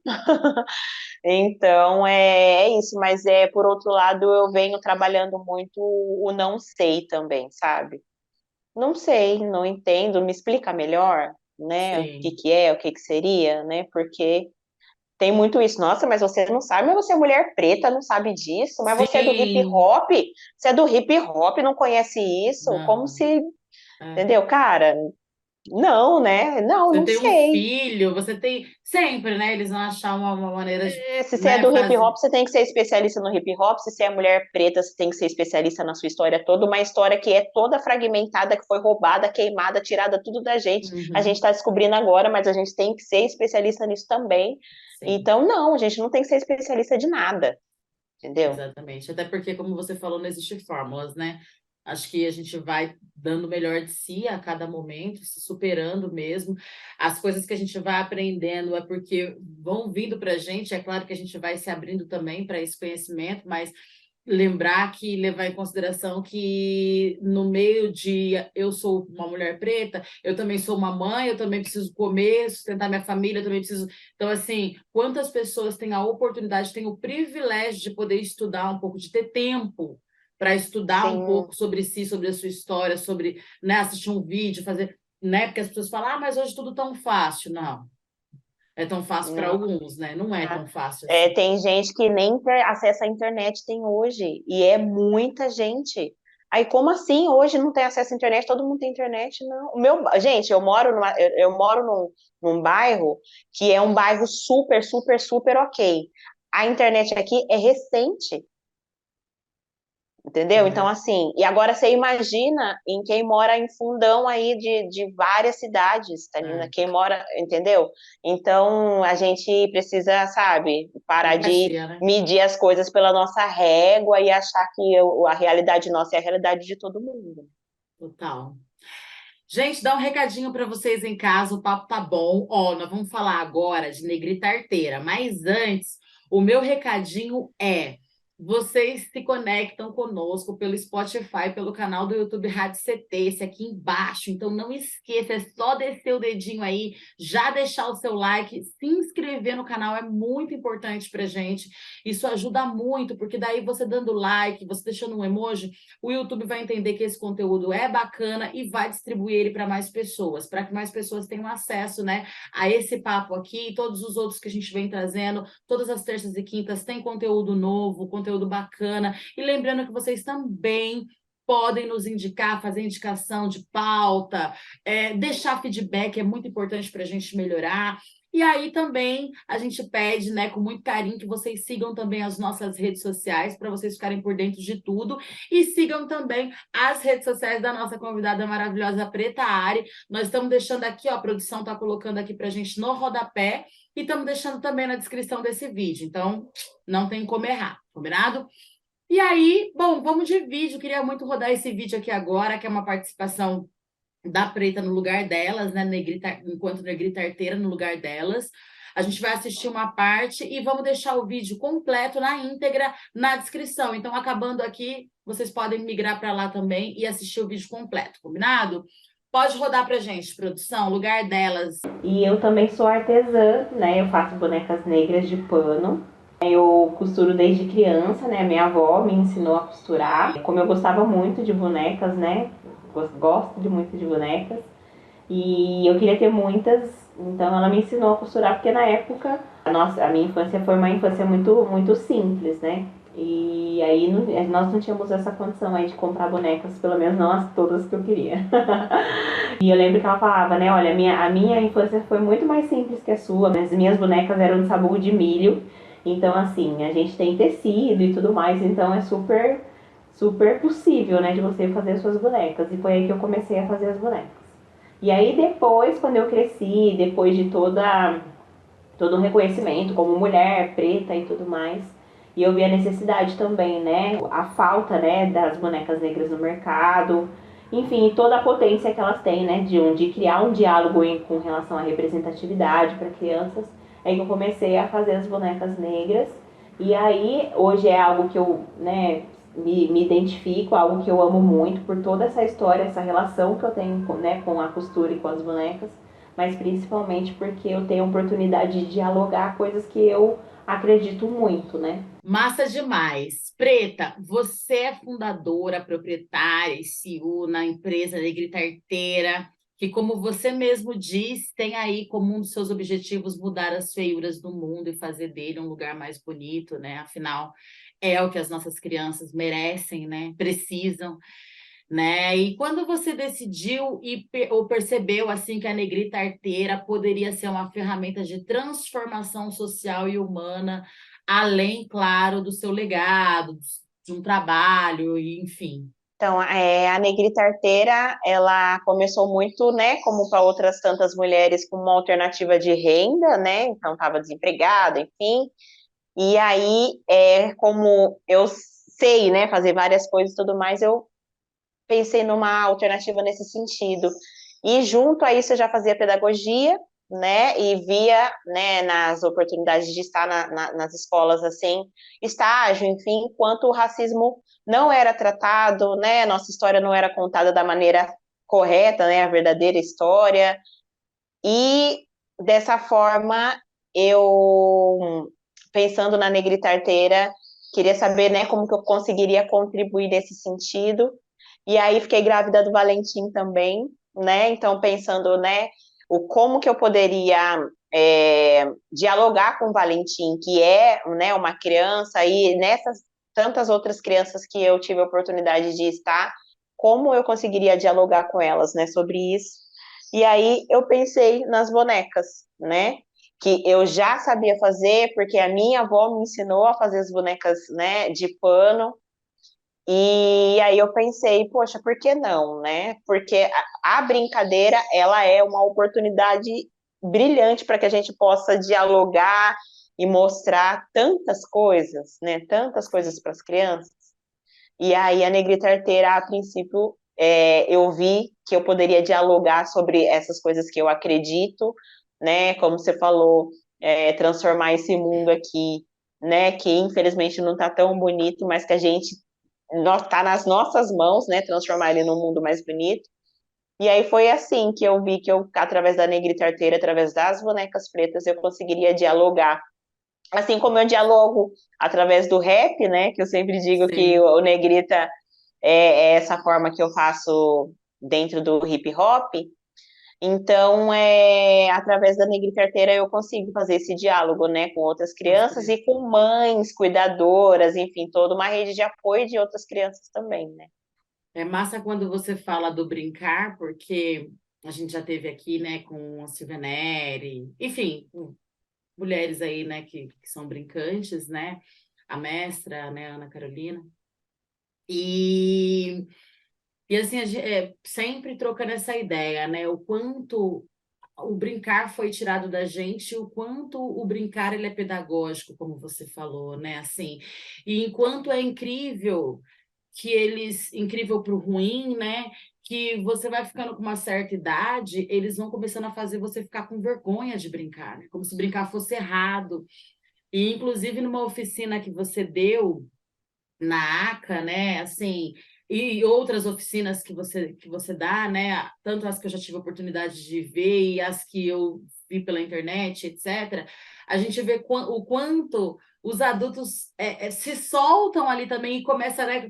Então, é isso. Mas, por outro lado, eu venho trabalhando muito o não sei também, sabe? Não sei, não entendo, me explica melhor, né? O que Sim. que é, o que que seria, né? Porque tem muito isso. Nossa, mas você não sabe, mas você é mulher preta, não sabe disso, mas você é do hip Sim. hop, você é do hip hop, não conhece isso? Como Não. se, É. entendeu? Cara, não, né? Não, Você não tem um sei. filho, você tem. Sempre, né? Eles vão achar uma maneira de, Se você é né, do hip fazer. hop, você tem que ser especialista no hip hop. Se você é mulher preta, você tem que ser especialista na sua história toda. Uma história que é toda fragmentada, que foi roubada, queimada, tirada tudo da gente. A gente Uhum. está descobrindo agora, mas a gente tem que ser especialista nisso também. Sim. Então, não, a gente não tem que ser especialista de nada, entendeu? Exatamente. Até porque, como você falou, não existe fórmulas, né? Acho que a gente vai dando o melhor de si a cada momento, se superando mesmo. As coisas que a gente vai aprendendo é porque vão vindo para a gente. É claro que a gente vai se abrindo também para esse conhecimento, mas lembrar que levar em consideração que no meio de eu sou uma mulher preta, eu também sou uma mãe, eu também preciso comer, sustentar minha família, eu também preciso. Então, assim, quantas pessoas têm a oportunidade, têm o privilégio de poder estudar um pouco, de ter tempo para estudar um Sim, pouco sobre si, sobre a sua história, sobre, né, assistir um vídeo, fazer, né? Porque as pessoas falam, ah, mas hoje tudo tão fácil. Não, é tão fácil para não. alguns, né? Não é tão fácil assim. Tem gente que nem acesso à internet tem hoje, e é muita gente. Aí, como assim? Hoje não tem acesso à internet, todo mundo tem internet? Não. Gente, eu moro num bairro que é um bairro super, super, super ok. A internet aqui é recente. Entendeu? Então, É, assim, e agora você imagina em quem mora em fundão aí de várias cidades, tá? é. Quem mora, entendeu? Então, a gente precisa, sabe, parar de Empatia, né? medir as coisas pela nossa régua e achar que a realidade nossa é a realidade de todo mundo. Total. Gente, dá um recadinho para vocês em casa, o papo tá bom. Ó, nós vamos falar agora de negrita arteira, mas antes, o meu recadinho é vocês se conectam conosco pelo Spotify, pelo canal do YouTube Rádio CT, esse aqui embaixo. Então, não esqueça, é só descer o dedinho aí, já deixar o seu like, se inscrever no canal, é muito importante pra gente. Isso ajuda muito, porque daí você dando like, você deixando um emoji, o YouTube vai entender que esse conteúdo é bacana e vai distribuir ele para mais pessoas, para que mais pessoas tenham acesso, né, a esse papo aqui e todos os outros que a gente vem trazendo. Todas as terças e quintas tem conteúdo novo, conteúdo bacana. E lembrando que vocês também podem nos indicar, fazer indicação de pauta, deixar feedback, é muito importante para a gente melhorar. E aí também a gente pede, né, com muito carinho, que vocês sigam também as nossas redes sociais, para vocês ficarem por dentro de tudo. E sigam também as redes sociais da nossa convidada maravilhosa, Preta Ari. Nós estamos deixando aqui, ó, a produção está colocando aqui para a gente no rodapé. E estamos deixando também na descrição desse vídeo. Então, não tem como errar, combinado? E aí, bom, vamos de vídeo. Queria muito rodar esse vídeo aqui agora, que é uma participação da Preta no lugar delas, né? Enquanto Negrita Arteira no lugar delas. A gente vai assistir uma parte e vamos deixar o vídeo completo na íntegra na descrição. Então, acabando aqui, vocês podem migrar para lá também e assistir o vídeo completo, combinado? Pode rodar pra gente, produção, lugar delas. E eu também sou artesã, né? Eu faço bonecas negras de pano. Eu costuro desde criança, né? Minha avó me ensinou a costurar. Como eu gostava muito de bonecas, né? Gosto de muito de bonecas. E eu queria ter muitas, então ela me ensinou a costurar, porque na época, a minha infância foi uma infância muito, muito simples, né? E aí nós não tínhamos essa condição aí de comprar bonecas, pelo menos não as todas que eu queria. E eu lembro que ela falava, né, olha, a minha infância foi muito mais simples que a sua, as minhas bonecas eram de sabugo de milho, então assim, a gente tem tecido e tudo mais, então é super, super possível, né, de você fazer as suas bonecas. E foi aí que eu comecei a fazer as bonecas. E aí depois, quando eu cresci, depois de todo um reconhecimento como mulher, preta e tudo mais, e eu vi a necessidade também, né, a falta, né, das bonecas negras no mercado, enfim, toda a potência que elas têm, né, de criar um diálogo com relação à representatividade para crianças, é que eu comecei a fazer as bonecas negras. E aí, hoje é algo que eu, né, me identifico, algo que eu amo muito, por toda essa história, essa relação que eu tenho, né, com a costura e com as bonecas, mas principalmente porque eu tenho a oportunidade de dialogar coisas que eu acredito muito, né? Massa demais. Preta, você é fundadora, proprietária e CEO na empresa Negrita Arteira, que, como você mesmo diz, tem aí como um dos seus objetivos mudar as feiuras do mundo e fazer dele um lugar mais bonito, né? Afinal, é o que as nossas crianças merecem, né? Precisam, né? E quando você decidiu ou percebeu assim que a Negrita Arteira poderia ser uma ferramenta de transformação social e humana, além, claro, do seu legado, de um trabalho, e enfim. Então, a Negrita Arteira, ela começou muito, né, como para outras tantas mulheres, com uma alternativa de renda, né? Então, estava desempregada, enfim. E aí, como eu sei, né, fazer várias coisas e tudo mais, eu pensei numa alternativa nesse sentido. E junto a isso eu já fazia pedagogia, né, e via, né, nas oportunidades de estar nas escolas, assim, estágio, enfim, enquanto o racismo não era tratado, né, nossa história não era contada da maneira correta, né, a verdadeira história. E dessa forma, eu, pensando na Negrita Arteira, queria saber, né, como que eu conseguiria contribuir nesse sentido. E aí fiquei grávida do Valentim também, né? Então pensando, né, como que eu poderia dialogar com o Valentim, que é, né, uma criança, e nessas tantas outras crianças que eu tive a oportunidade de estar, como eu conseguiria dialogar com elas, né, sobre isso. E aí eu pensei nas bonecas, né? Que eu já sabia fazer, porque a minha avó me ensinou a fazer as bonecas, né, de pano. E aí eu pensei, poxa, por que não, né? Porque a brincadeira, ela é uma oportunidade brilhante para que a gente possa dialogar e mostrar tantas coisas, né? Tantas coisas para as crianças. E aí a Negrita Arteira, a princípio, eu vi que eu poderia dialogar sobre essas coisas que eu acredito, né? Como você falou, transformar esse mundo aqui, né, que infelizmente não está tão bonito, mas que a gente está nas nossas mãos, né, transformar ele num mundo mais bonito. E aí foi assim que eu vi que eu, através da Negrita Arteira, através das bonecas pretas, eu conseguiria dialogar. Assim como eu dialogo através do rap, né, que eu sempre digo que Sim. o Negrita é essa forma que eu faço dentro do hip hop. Então, através da Negrita Arteira eu consigo fazer esse diálogo, né, com outras Pode crianças crer. e com mães, cuidadoras, enfim, toda uma rede de apoio de outras crianças também, né? É massa quando você fala do brincar, porque a gente já teve aqui, né, com a Silvia Neri, enfim, com mulheres aí, né, que são brincantes, né, a mestra, né, Ana Carolina, e, e assim, sempre trocando essa ideia, né, o quanto o brincar foi tirado da gente, o quanto o brincar ele é pedagógico, como você falou, né, assim, e enquanto é incrível incrível para o ruim, né? Que você vai ficando com uma certa idade, eles vão começando a fazer você ficar com vergonha de brincar, né? Como se brincar fosse errado. E, inclusive, numa oficina que você deu na ACA, né? Assim, e outras oficinas que você dá, né? Tanto as que eu já tive a oportunidade de ver e as que eu vi pela internet, etc. A gente vê o quanto os adultos se soltam ali também e começam, né,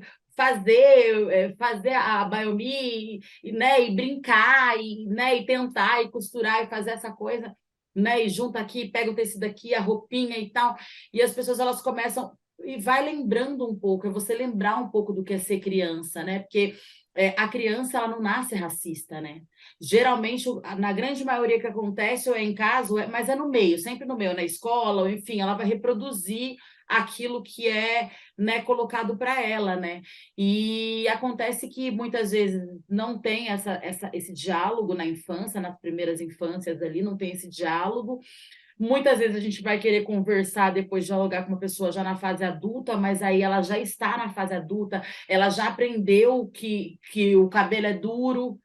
fazer a Biomi, né, e brincar, e, né, e tentar, e costurar, e fazer essa coisa, né, e junta aqui, pega o tecido aqui, a roupinha e tal, e as pessoas elas começam e vai lembrando um pouco, é você lembrar um pouco do que é ser criança, né? Porque a criança ela não nasce racista, né? Geralmente, na grande maioria que acontece, ou é em casa, mas é no meio, sempre no meio, na escola, ou enfim, ela vai reproduzir aquilo que é, né, colocado para ela, né? E acontece que muitas vezes não tem esse diálogo na infância, nas primeiras infâncias ali, não tem esse diálogo. Muitas vezes a gente vai querer conversar, depois dialogar com uma pessoa já na fase adulta, mas aí ela já está na fase adulta, ela já aprendeu que o cabelo é duro,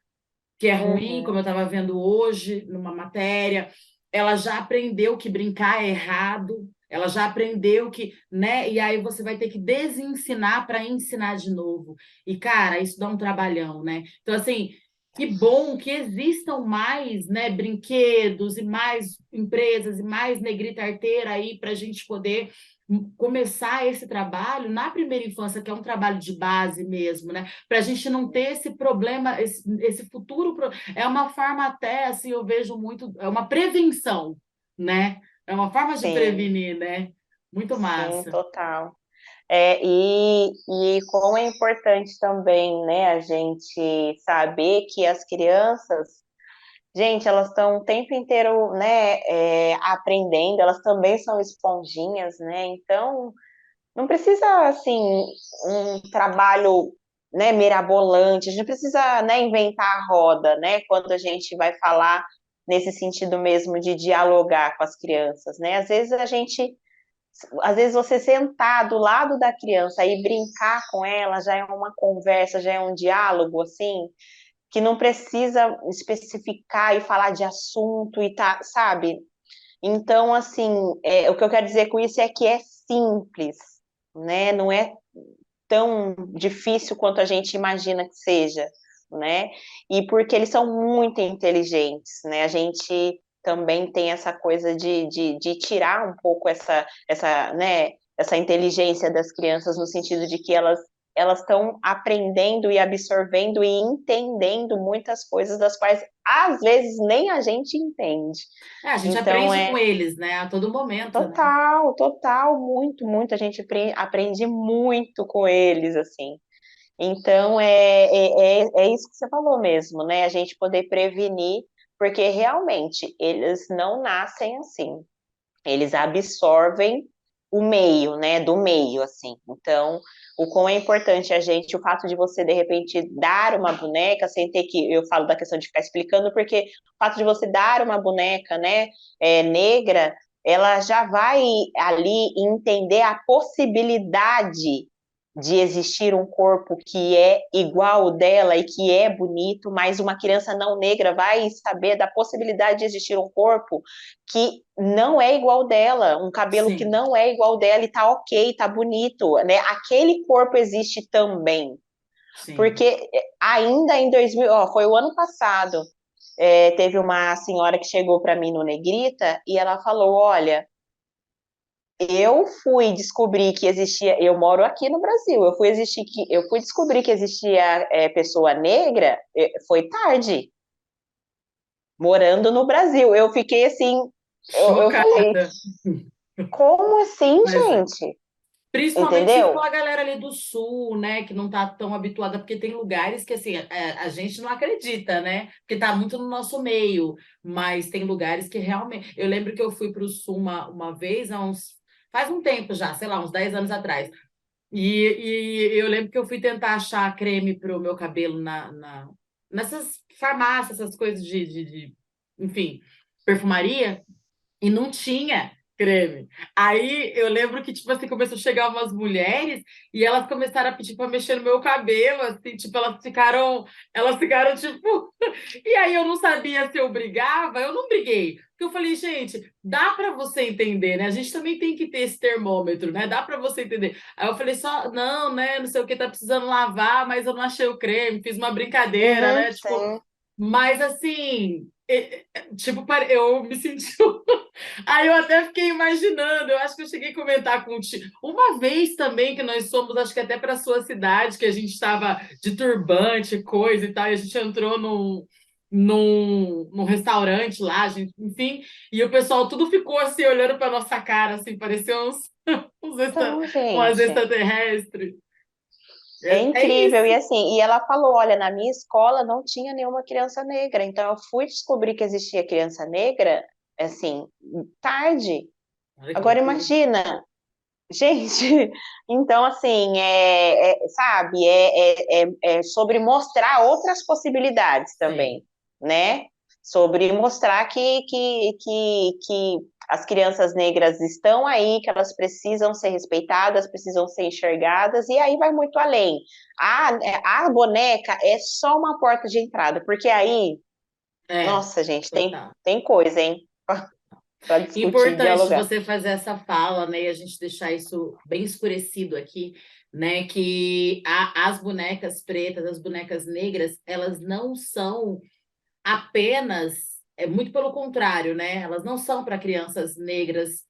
que é ruim, como eu Uhum. estava vendo hoje numa matéria, ela já aprendeu que brincar é errado, ela já aprendeu que, né? E aí você vai ter que desensinar para ensinar de novo. E, cara, isso dá um trabalhão, né? Então, assim, que bom que existam mais, né, brinquedos e mais empresas e mais negrita arteira aí para a gente poder começar esse trabalho na primeira infância, que é um trabalho de base mesmo, né? Para a gente não ter esse problema, esse futuro. É uma forma até, assim, eu vejo muito, é uma prevenção, né? É uma forma de Sim, prevenir, né? Muito sim, massa. total. E como é importante também, né, a gente saber que as crianças, gente, elas estão o tempo inteiro, né, aprendendo, elas também são esponjinhas, né, então não precisa, assim, um trabalho, né, mirabolante, a gente não precisa, né, inventar a roda, né, quando a gente vai falar nesse sentido mesmo de dialogar com as crianças, né, às vezes você sentar do lado da criança e brincar com ela já é uma conversa, já é um diálogo, assim, que não precisa especificar e falar de assunto e tá, sabe? Então, assim, o que eu quero dizer com isso é que é simples, né? Não é tão difícil quanto a gente imagina que seja, né? E porque eles são muito inteligentes, né? A gente também tem essa coisa de tirar um pouco né, essa inteligência das crianças no sentido de que elas estão aprendendo e absorvendo e entendendo muitas coisas das quais às vezes nem a gente entende. A gente Então aprende com eles, né? A todo momento, né? total, total, muito, muito. A gente aprende muito com eles, assim. Então, é isso que você falou mesmo, né? A gente poder prevenir, porque realmente eles não nascem assim. Eles absorvem o meio, né? Do meio, assim. Então, o quão é importante a gente, o fato de você, de repente, dar uma boneca, sem ter que, eu falo da questão de ficar explicando, porque o fato de você dar uma boneca, né, negra, ela já vai ali entender a possibilidade de existir um corpo que é igual ao dela e que é bonito, mas uma criança não negra vai saber da possibilidade de existir um corpo que não é igual ao dela, um cabelo que Sim, não é igual ao dela e tá ok, tá bonito, né? Aquele corpo existe também, sim. porque ainda em 2000, ó, foi o ano passado, teve uma senhora que chegou para mim no Negrita e ela falou, olha, eu fui descobrir que existia, eu moro aqui no Brasil, eu fui descobrir que existia pessoa negra, foi tarde, morando no Brasil. Eu fiquei assim, eu falei, Chocada. como assim, Mas é. gente? Principalmente se for Entendeu? a galera ali do sul, né, que não tá tão habituada, porque tem lugares que, assim, a gente não acredita, né, porque tá muito no nosso meio, mas tem lugares que realmente... Eu lembro que eu fui para o sul uma vez, faz um tempo já, sei lá, uns 10 anos atrás, e eu lembro que eu fui tentar achar creme para o meu cabelo nessas farmácias, essas coisas enfim, perfumaria, e não tinha creme. Aí eu lembro que, tipo assim, começou a chegar umas mulheres e elas começaram a pedir para mexer no meu cabelo, assim, tipo, elas ficaram, tipo. E aí eu não sabia se eu brigava, eu não briguei. Porque eu falei, gente, dá para você entender, né? A gente também tem que ter esse termômetro, né? Dá para você entender. Aí eu falei só, não, né? Não sei o que, tá precisando lavar, mas eu não achei o creme, fiz uma brincadeira, Uhum, né? Tipo, sim. mas assim, tipo, eu me senti. Aí eu até fiquei imaginando, eu acho que eu cheguei a comentar contigo. Uma vez também que nós fomos, acho que até para a sua cidade, que a gente estava de turbante, coisa e tal, e a gente entrou num restaurante lá, gente, enfim, e o pessoal tudo ficou assim, olhando para nossa cara, assim, parecia Então, umas gente, extraterrestres. é É incrível. E isso. assim, e ela falou, olha, na minha escola não tinha nenhuma criança negra, então eu fui descobrir que existia criança negra, assim, tarde. Olha que Agora loucura. imagina, gente, então assim, sabe, é sobre mostrar outras possibilidades Sim. também, né? Sobre mostrar que as crianças negras estão aí, que elas precisam ser respeitadas, precisam ser enxergadas, e aí vai muito além. A boneca é só uma porta de entrada, porque aí, É, nossa, gente, total. tem coisa, hein, para discutir, Importante dialogar. você fazer essa fala, né? E a gente deixar isso bem escurecido aqui, né? Que as bonecas pretas, as bonecas negras, elas não são apenas, muito pelo contrário, né? Elas não são para crianças negras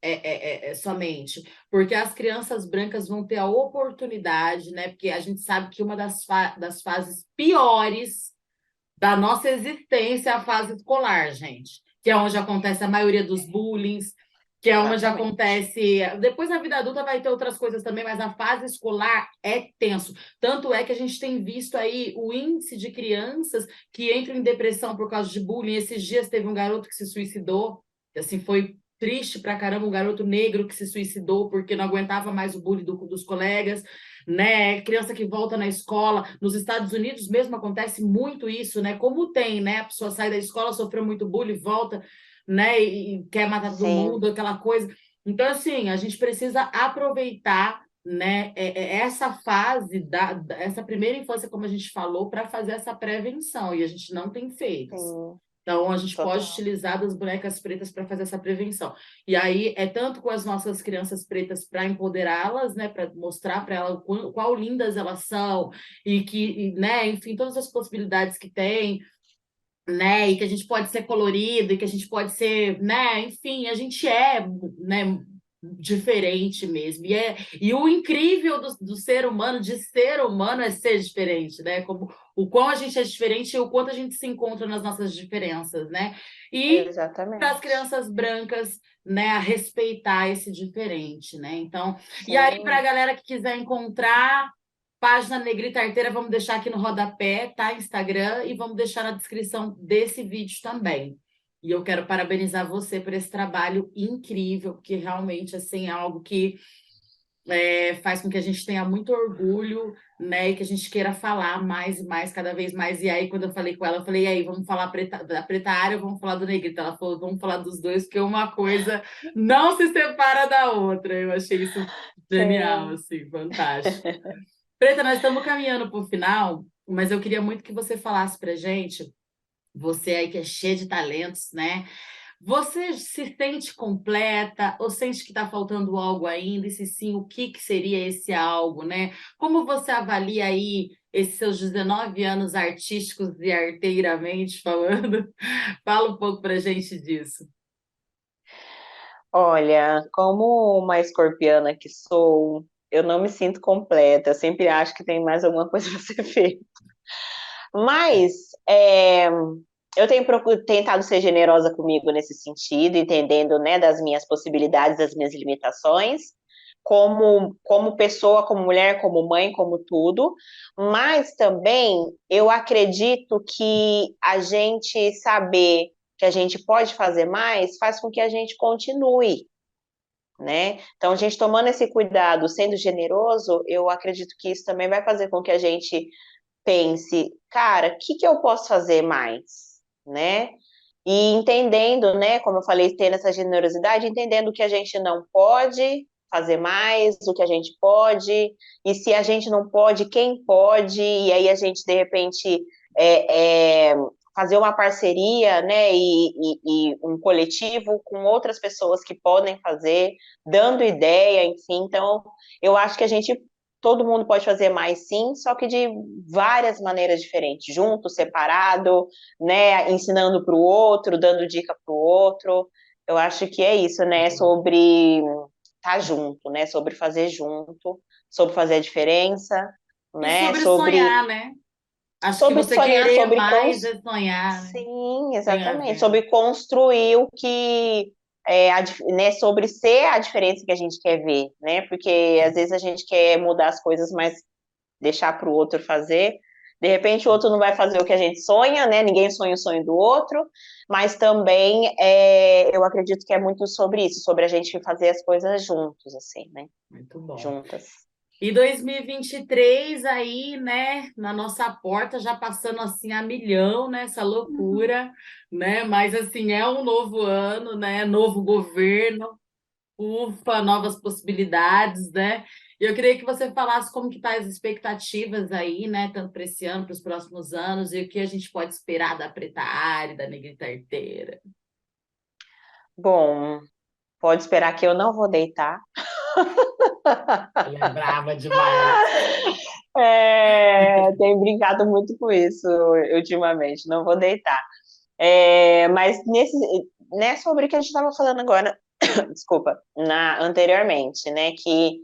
somente, porque as crianças brancas vão ter a oportunidade, né? Porque a gente sabe que uma das fases piores da nossa existência é a fase escolar, gente, que é onde acontece a maioria dos bullying, que é onde Exatamente. acontece. Depois na vida adulta vai ter outras coisas também, mas a fase escolar é tenso. Tanto é que a gente tem visto aí o índice de crianças que entram em depressão por causa de bullying. Esses dias teve um garoto que se suicidou, e assim foi triste pra caramba, um garoto negro que se suicidou porque não aguentava mais o bullying dos colegas, né? Criança que volta na escola. Nos Estados Unidos mesmo acontece muito isso, né? Como tem, né? A pessoa sai da escola, sofreu muito bullying, volta, né? E quer matar todo Sim, mundo, aquela coisa. Então, assim, a gente precisa aproveitar, né, essa fase essa primeira infância, como a gente falou, para fazer essa prevenção, e a gente não tem feito. sim, Então, a gente pode total. utilizar das bonecas pretas para fazer essa prevenção. E aí, é tanto com as nossas crianças pretas para empoderá-las, né, para mostrar para elas qual lindas elas são, né, enfim, todas as possibilidades que tem, né, e que a gente pode ser colorido, e que a gente pode ser, né, enfim, a gente né, diferente mesmo. E o incrível do ser humano, de ser humano, é ser diferente, né? Como o quão a gente é diferente e o quanto a gente se encontra nas nossas diferenças, né? E para as Exatamente. crianças brancas, né, a respeitar esse diferente, né? Então, e aí para a Sim, galera que quiser encontrar página Negrita Arteira, vamos deixar aqui no rodapé, tá? Instagram, e vamos deixar na descrição desse vídeo também. E eu quero parabenizar você por esse trabalho incrível, porque realmente assim, é algo que faz com que a gente tenha muito orgulho, né? E que a gente queira falar mais e mais, cada vez mais. E aí, quando eu falei com ela, eu falei, e aí, vamos falar da preta área ou vamos falar do negrito? Ela falou, vamos falar dos dois, porque uma coisa não se separa da outra. Eu achei isso Genial, assim, fantástico. Preta, nós estamos caminhando para o final, mas eu queria muito que você falasse para gente, você aí que é cheia de talentos, né? Você se sente completa ou sente que está faltando algo ainda? E se sim, o que seria esse algo, né? Como você avalia aí esses seus 19 anos artísticos e arteiramente falando? Fala um pouco para a gente disso. Olha, como uma escorpiana que sou, eu não me sinto completa. Eu sempre acho que tem mais alguma coisa a ser feita. Mas eu tenho tentado ser generosa comigo nesse sentido, entendendo, né, das minhas possibilidades, das minhas limitações, como pessoa, como mulher, como mãe, como tudo. Mas também eu acredito que a gente saber que a gente pode fazer mais faz com que a gente continue, né? Então, a gente tomando esse cuidado, sendo generoso, eu acredito que isso também vai fazer com que a gente pense, cara, o que eu posso fazer mais, né? E entendendo, né, como eu falei, tendo essa generosidade, entendendo que a gente não pode fazer mais, o que a gente pode, e se a gente não pode, quem pode, e aí a gente, de repente, fazer uma parceria, né, e um coletivo com outras pessoas que podem fazer, dando ideia, enfim, então, eu acho que todo mundo pode fazer mais sim, só que de várias maneiras diferentes, junto, separado, né, ensinando para o outro, dando dica para o outro. Eu acho que é isso, né, sobre estar junto, né, sobre fazer junto, sobre fazer a diferença, E né, sobre sonhar, né? Acho que sobre você sonhar, querer mais é sonhar, né? sim, Tem a exatamente, ver. sobre construir o que né, sobre ser a diferença que a gente quer ver, né? Porque às vezes a gente quer mudar as coisas, mas deixar para o outro fazer. De repente o outro não vai fazer o que a gente sonha, né? Ninguém sonha o sonho do outro, mas também eu acredito que é muito sobre isso, sobre a gente fazer as coisas juntos, assim, né? Muito bom. Juntas. E 2023 aí, né, na nossa porta, já passando assim a milhão, né, essa loucura, né? Mas assim, é um novo ano, né? Novo governo, ufa, novas possibilidades, né? E eu queria que você falasse como que tá as expectativas aí, né, tanto para esse ano, para os próximos anos, e o que a gente pode esperar da Preta Ari, da Negrita Arteira. Bom, pode esperar que eu não vou deitar. Ela é brava demais. Tenho brincado muito com isso ultimamente, não vou deitar. Mas né, sobre o que a gente estava falando agora, desculpa, anteriormente, né, que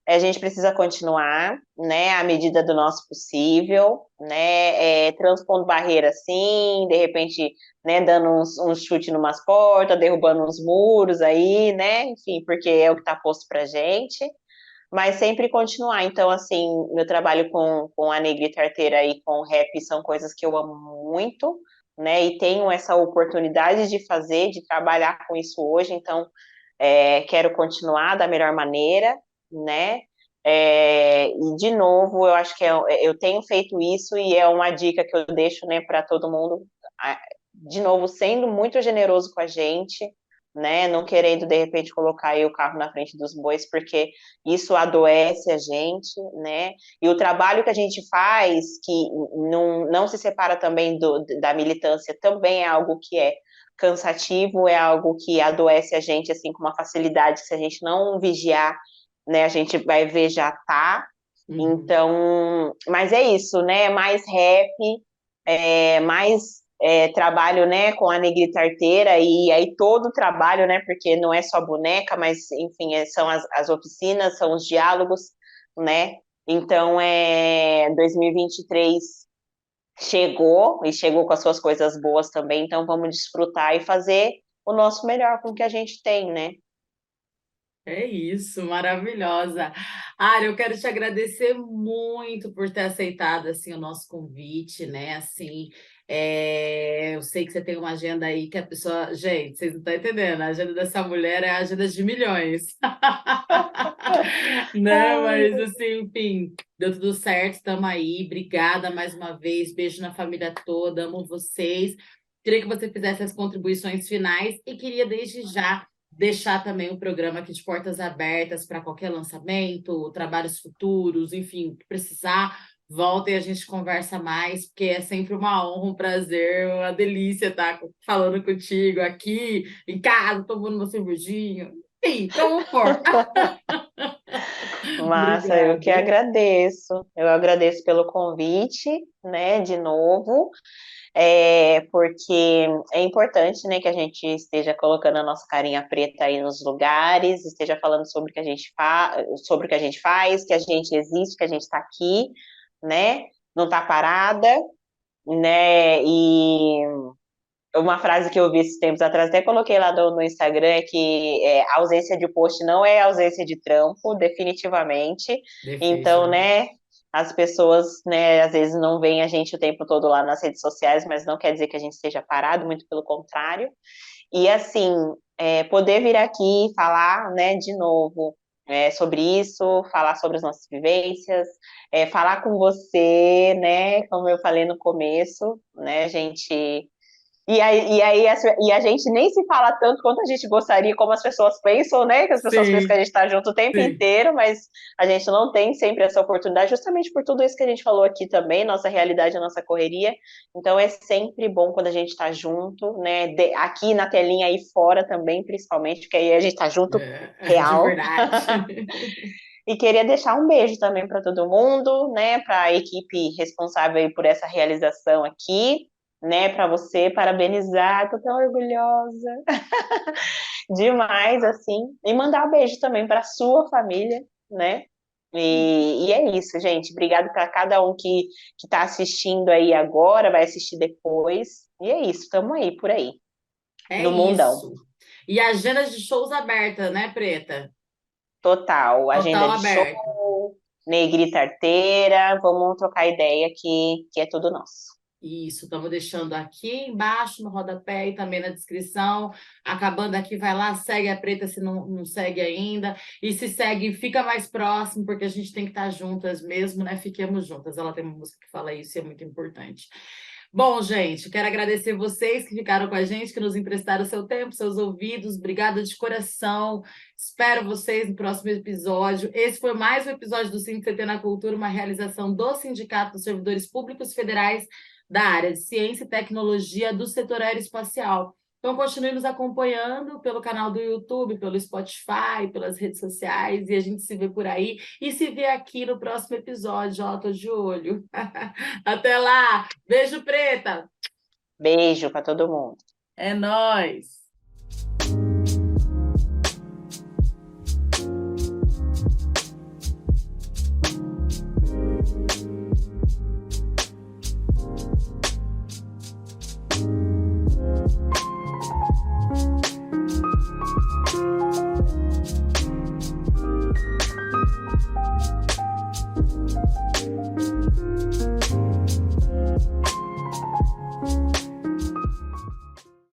a gente precisa continuar, né, à medida do nosso possível, né, transpondo barreiras sim, de repente, né, dando uns chutes numas portas, derrubando uns muros aí, né, enfim, porque é o que está posto pra gente, mas sempre continuar. Então, assim, meu trabalho com a Negrita Arteira e com o rap são coisas que eu amo muito, né, e tenho essa oportunidade de fazer, de trabalhar com isso hoje, então, quero continuar da melhor maneira, né, e de novo, eu acho que eu tenho feito isso e é uma dica que eu deixo, né, para todo mundo, de novo, sendo muito generoso com a gente, né, não querendo, de repente, colocar aí o carro na frente dos bois, porque isso adoece a gente, né, e o trabalho que a gente faz, que não se separa também da militância, também é algo que é cansativo, é algo que adoece a gente, assim, com uma facilidade que se a gente não vigiar, né, a gente vai ver já tá, então, mas é isso, né, mais rap, mais trabalho, né, com a Negrita Arteira, e aí todo o trabalho, né, porque não é só boneca, mas, enfim, são as oficinas, são os diálogos, né, então, 2023 chegou, e chegou com as suas coisas boas também, então vamos desfrutar e fazer o nosso melhor com o que a gente tem, né. É isso, maravilhosa. Ara, eu quero te agradecer muito por ter aceitado assim o nosso convite, né? Assim, eu sei que você tem uma agenda aí que a pessoa, gente, vocês não estão entendendo, a agenda dessa mulher é a agenda de milhões, né? Mas assim, enfim, deu tudo certo, estamos aí. Obrigada mais uma vez, beijo na família toda, amo vocês. Queria que você fizesse as contribuições finais e queria desde já deixar também o programa aqui de portas abertas para qualquer lançamento, trabalhos futuros, enfim, o que precisar, volta e a gente conversa mais, porque é sempre uma honra, um prazer, uma delícia estar falando contigo aqui, em casa, tomando uma cervejinha. Enfim, como for. Massa, eu que Obrigada. agradeço. Eu agradeço pelo convite, né, de novo, porque é importante, né, que a gente esteja colocando a nossa carinha preta aí nos lugares, esteja falando sobre o que a gente sobre o que a gente faz, que a gente existe, que a gente está aqui, né, não está parada, né, e uma frase que eu vi esses tempos atrás, até coloquei lá no Instagram, é que ausência de post não é ausência de trampo, definitivamente. Então, Definitivamente. né, as pessoas, né, às vezes não veem a gente o tempo todo lá nas redes sociais, mas não quer dizer que a gente esteja parado, muito pelo contrário. E, assim, poder vir aqui e falar, né, de novo, sobre isso, falar sobre as nossas vivências, falar com você, né, como eu falei no começo, né, a gente e a gente nem se fala tanto quanto a gente gostaria, como as pessoas pensam, né? Que as pessoas pensam que a Sim, gente está junto o tempo sim. inteiro, mas a gente não tem sempre essa oportunidade, justamente por tudo isso que a gente falou aqui também, nossa realidade, a nossa correria. Então é sempre bom quando a gente está junto, né? Aqui na telinha e fora também, principalmente, porque aí a gente está junto De real. verdade. E queria deixar um beijo também para todo mundo, né? Para a equipe responsável aí por essa realização aqui, né? Para você, parabenizar, tô tão orgulhosa demais, assim. E mandar um beijo também para sua família, né? E é isso, gente. Obrigado para cada um que está assistindo aí agora, vai assistir depois. E é isso, estamos aí, por aí, É no mundão. isso. E agendas de shows abertas, né, Preta? Total, agenda Total de show, aberta. negrita arteira, vamos trocar ideia que é tudo nosso. Isso, estamos deixando aqui embaixo no rodapé e também na descrição. Acabando aqui, vai lá, segue a Preta se não segue ainda. E se segue, fica mais próximo, porque a gente tem que estar juntas mesmo, né? Fiquemos juntas. Ela tem uma música que fala isso e é muito importante. Bom, gente, quero agradecer vocês que ficaram com a gente, que nos emprestaram seu tempo, seus ouvidos. Obrigada de coração. Espero vocês no próximo episódio. Esse foi mais um episódio do CT na Cultura, uma realização do Sindicato dos Servidores Públicos Federais da área de Ciência e Tecnologia do setor aeroespacial. Então, continue nos acompanhando pelo canal do YouTube, pelo Spotify, pelas redes sociais, e a gente se vê por aí. E se vê aqui no próximo episódio, ó, tô de olho. Até lá! Beijo, Preta! Beijo para todo mundo. É nóis!